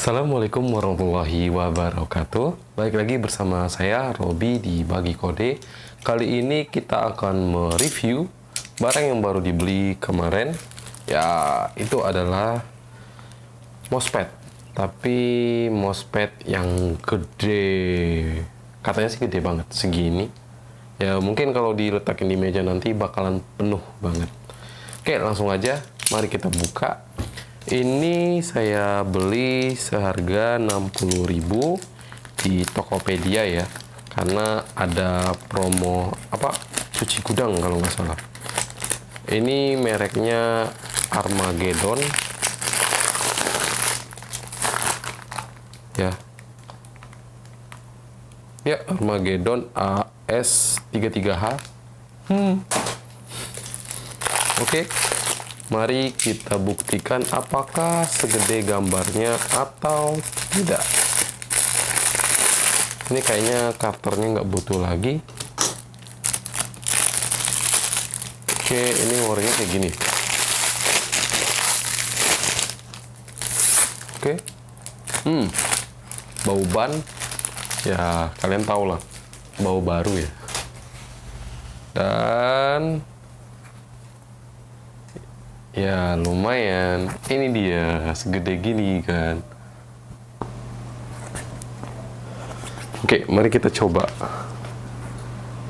Assalamualaikum warahmatullahi wabarakatuh. Balik lagi bersama saya Robi di Bagi Kode. Kali ini kita akan mereview barang yang baru dibeli kemarin. Ya, itu adalah mousepad. Tapi mousepad yang gede. Katanya sih gede banget, segini. Ya, mungkin kalau diletakin di meja nanti bakalan penuh banget. Oke, langsung aja. Mari kita buka. Ini saya beli seharga 60.000 di Tokopedia ya, karena ada promo cuci gudang kalau nggak salah. Ini mereknya Armageddon ya, Armageddon AS33H. Oke. Mari kita buktikan apakah segede gambarnya atau tidak. Ini kayaknya karternya nggak butuh lagi. Oke, ini warnanya kayak gini. Oke. Bau ban. Ya, kalian tahu lah. Bau baru ya. Dan ya lumayan, ini dia segede gini kan. Oke, mari kita coba.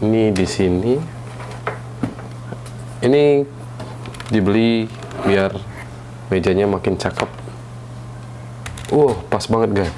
Ini di sini. Ini dibeli biar mejanya makin cakep. Pas banget guys.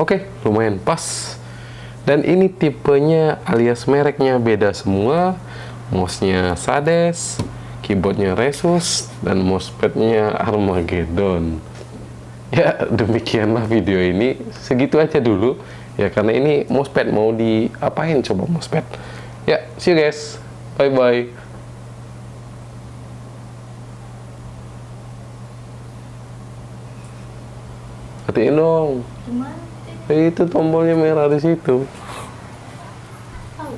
Oke, lumayan pas. Dan ini tipenya alias mereknya beda semua. Mouse-nya Sades, keyboardnya Resus, dan mousepadnya Armageddon. Ya, demikianlah video ini. Segitu aja dulu. Ya, karena ini mousepad, mau diapain coba mousepad. Ya, see you guys. Bye-bye. Hatiin dong. Gimana? Itu tombolnya merah di situ. Tahu.